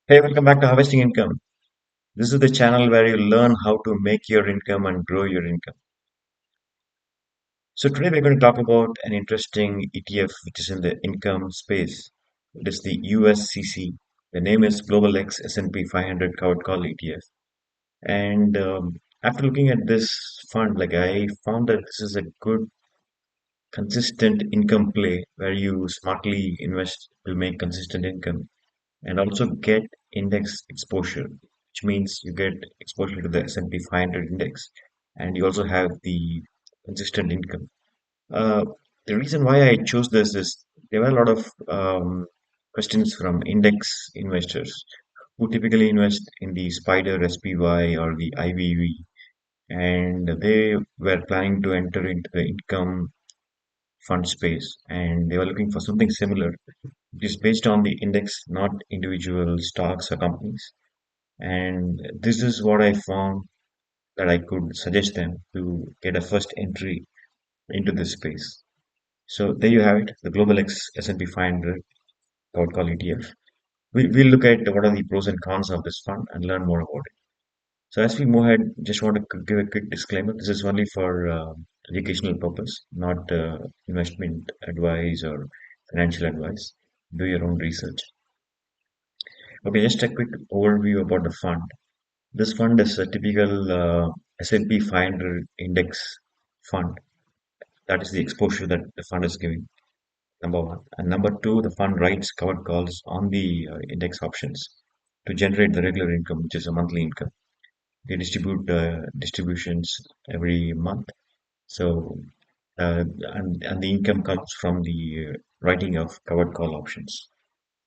Hey, welcome back to Harvesting Income. This is the channel where you learn how to make your income and grow your income. So today we're going to talk about an interesting ETF which is in the income space. It is the USCC. The name is Global X S&P 500 Covered Call ETF. And after looking at this fund, I found that this is a good, consistent income play where you smartly invest to make consistent income and also get index exposure, which means you get exposure to the S&P 500 index, and you also have the consistent income. Uh, the reason why I chose this is there were a lot of questions from index investors who typically invest in the Spider SPY or the IVV, and they were planning to enter into the income fund space, and they were looking for something similar, which is based on the index, not individual stocks or companies. And this is what I found that I could suggest them to get a first entry into this space. So there you have it, the Global X S&P 500 Cloud Call ETF. We'll look at what are the pros and cons of this fund and learn more about it. So as we move ahead, just want to give a quick disclaimer. This is only for educational purpose, not investment advice or financial advice. Do your own research. Okay, just a quick overview about the fund. This fund is a typical S&P 500 index fund. That is the exposure that the fund is giving, number one. And number two, the fund writes covered calls on the index options to generate the regular income, which is a monthly income. They distribute distributions every month. So, and the income comes from the writing of covered call options.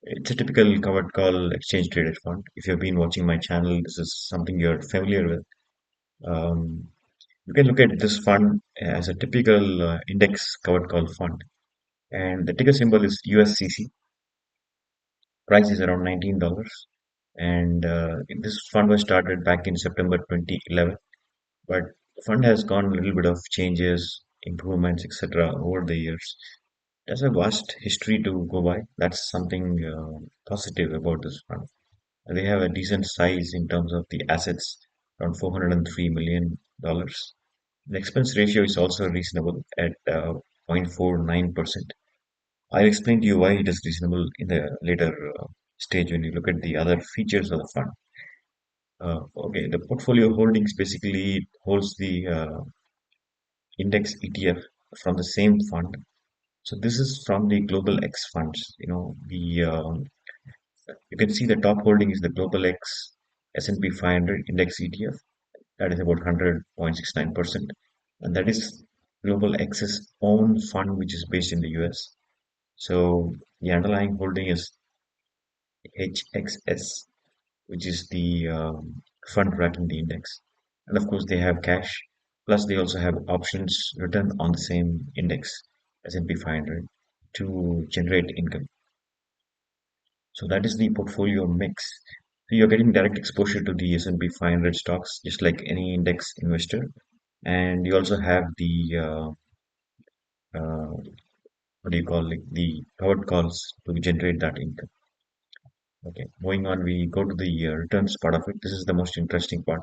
It's a typical covered call exchange traded fund. If you've been watching my channel, this is something you're familiar with. Um, You can look at this fund as a typical index covered call fund, and the ticker symbol is USCC. Price is around $19, and this fund was started back in September 2011. But the fund has gone a little bit of changes, improvements, etc. over the years. There's a vast history to go by. That's something positive about this fund. They have a decent size in terms of the assets, around $403 million. The expense ratio is also reasonable at 0.49%. I'll explain to you why it is reasonable in the later stage when you look at the other features of the fund. Okay, the portfolio holdings basically holds the index ETF from the same fund. So this is from the Global X funds. The you can see the top holding is the Global X S&P 500 index ETF. That is about 100.69%. And that is Global X's own fund, which is based in the US. So the underlying holding is HXS, which is the fund tracking the index. And of course, they have cash. Plus, they also have options written on the same index, S&P 500, to generate income. So that is the portfolio mix. So you're getting direct exposure to the S&P 500 stocks, just like any index investor. And you also have the what do you call it, the covered calls to generate that income. Okay, moving on, we go to the returns part of it. This is the most interesting part.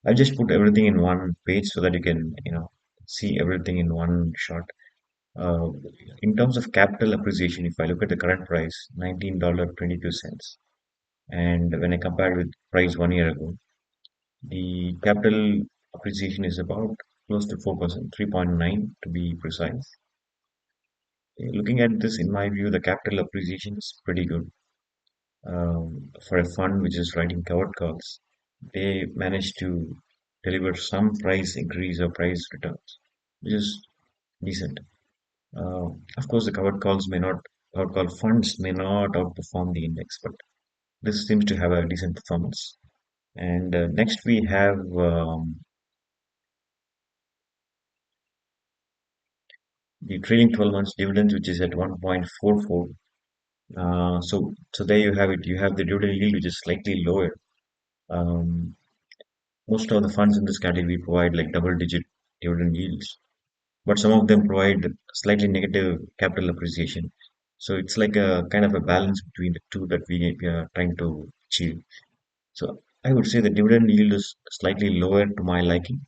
I'll just put everything in one page so that you can, see everything in one shot. Uh, in terms of capital appreciation, if I look at the current price, $19.22, and when I compare with price 1 year ago, the capital appreciation is about close to 4%, 3.9 to be precise. Looking at this, in my view, the capital appreciation is pretty good for a fund which is writing covered calls. They managed to deliver some price increase or price returns, which is decent. Uh, of course, the covered call funds may not outperform the index, but this seems to have a decent performance. And next we have the trailing 12 months dividends, which is at 1.44. So there you have it. You have the dividend yield, which is slightly lower. Um, Most of the funds in this category provide like double-digit dividend yields, but some of them provide slightly negative capital appreciation. So it's like a kind of a balance between the two that we are trying to achieve. So I would say the dividend yield is slightly lower to my liking.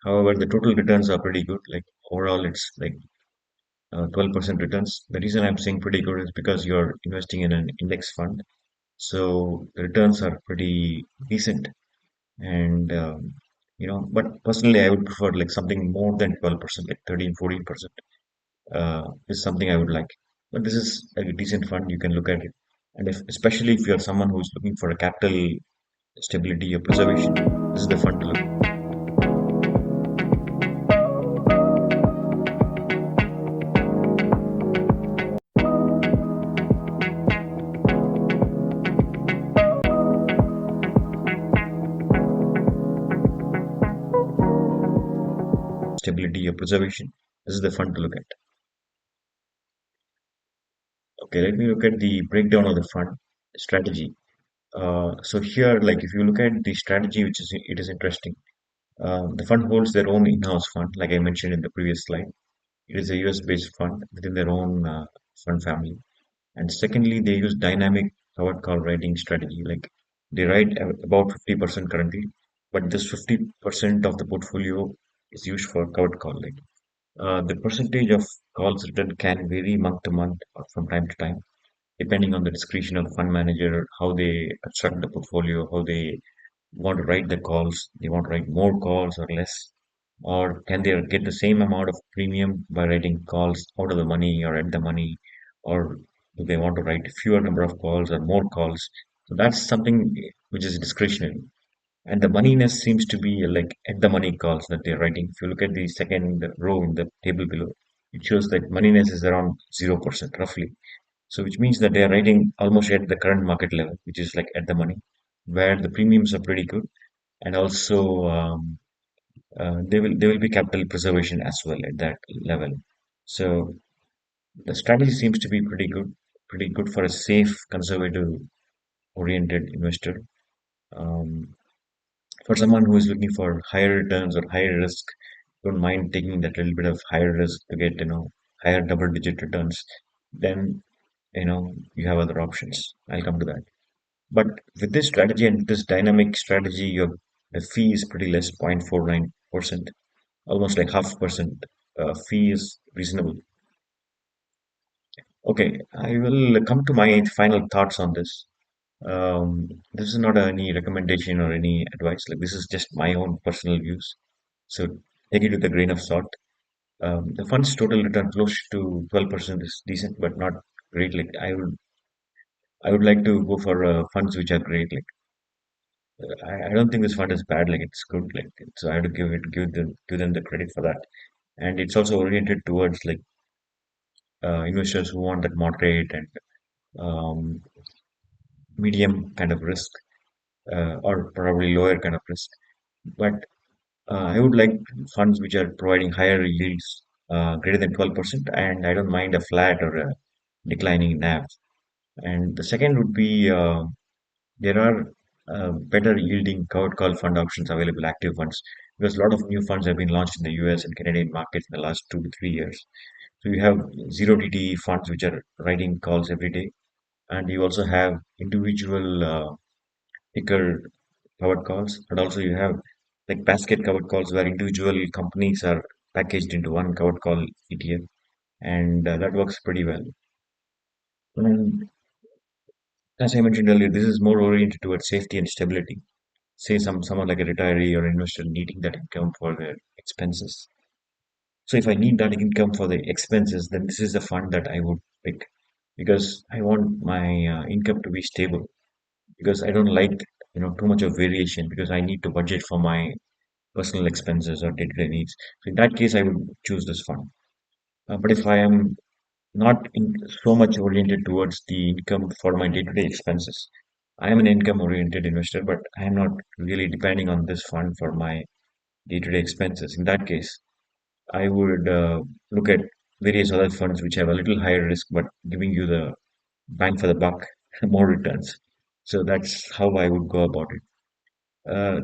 However, the total returns are pretty good. Like overall, it's like 12% returns. The reason I'm saying pretty good is because you're investing in an index fund. So the returns are pretty decent. And, but personally, I would prefer like something more than 12%, like 13, 14% is something I would like. But this is a decent fund. You can look at it. And especially if you're someone who's looking for a capital stability or preservation, this is the fund to look. Stability or preservation, this is the fund to look at. Okay, let me look at the breakdown of the fund strategy. So here, like if you look at the strategy, which is it is interesting. The fund holds their own in-house fund, like I mentioned in the previous slide. It is a US-based fund within their own fund family. And secondly, they use dynamic covered call writing strategy. Like they write about 50% currently, but this 50% of the portfolio is used for covered call. Like the percentage of calls written can vary month to month or from time to time, depending on the discretion of fund manager, how they construct the portfolio, how they want to write the calls, they want to write more calls or less, or can they get the same amount of premium by writing calls out of the money or at the money, or do they want to write fewer number of calls or more calls? So that's something which is discretionary. And the moneyness seems to be like at the money calls that they're writing. If you look at the second row in the table below, it shows that moneyness is around 0% roughly. So which means that they are writing almost at the current market level, which is like at the money, where the premiums are pretty good, and also there will be capital preservation as well at that level. So the strategy seems to be pretty good for a safe, conservative oriented investor. Um, for someone who is looking for higher returns or higher risk, don't mind taking that little bit of higher risk to get higher double digit returns, then you have other options. I'll come to that. But with this strategy and this dynamic strategy, your the fee is pretty less, 0.49%, almost like half percent. Fee is reasonable. Okay, I will come to my final thoughts on this. This is not any recommendation or any advice. Like this is just my own personal views. So take it with a grain of salt. The fund's total return close to 12% is decent, but not great. Like I would like to go for funds which are great. Like I don't think this fund is bad. Like it's good. Like so, I have to give them the credit for that. And it's also oriented towards like investors who want that moderate and um, medium kind of risk, or probably lower kind of risk. But I would like funds which are providing higher yields, greater than 12%, and I don't mind a flat or a declining NAV. And the second would be there are better yielding covered call fund options available, active funds, because a lot of new funds have been launched in the US and Canadian markets in the last 2 to 3 years. So you have zero DTE funds which are writing calls every day, and you also have individual ticker covered calls, and also you have like basket covered calls where individual companies are packaged into one covered call ETF, and that works pretty well. And as I mentioned earlier, this is more oriented towards safety and stability. Say someone like a retiree or investor needing that income for their expenses. So if I need that income for the expenses, then this is the fund that I would pick because I want my income to be stable because I don't like too much of variation because I need to budget for my personal expenses or day-to-day needs. So in that case, I would choose this fund. But if I am not so much oriented towards the income for my day-to-day expenses, I am an income-oriented investor, but I am not really depending on this fund for my day-to-day expenses. In that case, I would look at various other funds which have a little higher risk, but giving you the bang for the buck, more returns. So that's how I would go about it. Uh,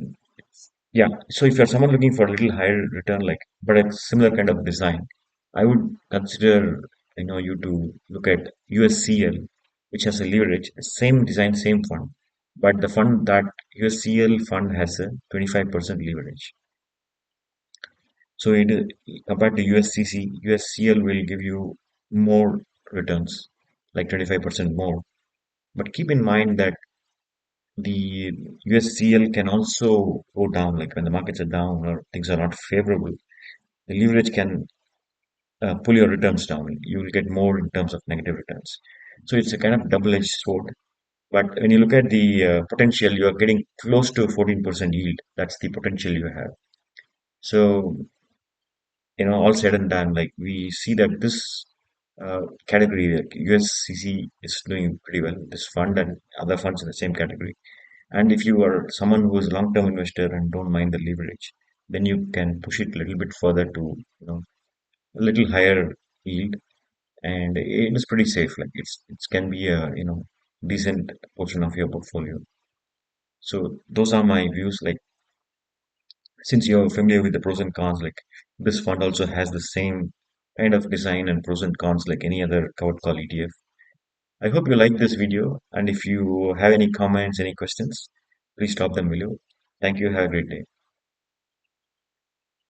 Yeah, so if you're someone looking for a little higher return, like but a similar kind of design, I would consider you to look at USCL, which has a leverage, same design, same fund. but the fund that USCL fund has a 25% leverage. So compared to USCC, USCL will give you more returns, like 25% more. But keep in mind that the USCL can also go down, like when the markets are down or things are not favorable. The leverage can pull your returns down. You will get more in terms of negative returns. So it's a kind of double-edged sword. But when you look at the potential, you are getting close to 14% yield. That's the potential you have. So, all said and done, like we see that this category, like USCC, is doing pretty well. This fund and other funds in the same category. And if you are someone who is a long-term investor and don't mind the leverage, then you can push it a little bit further to, a little higher yield, and it is pretty safe. Like it can be a decent portion of your portfolio. So those are my views. Like since you're familiar with the pros and cons, like this fund also has the same kind of design and pros and cons like any other covered call ETF. I hope you like this video, and if you have any comments, any questions, please drop them below. Thank you. Have a great day.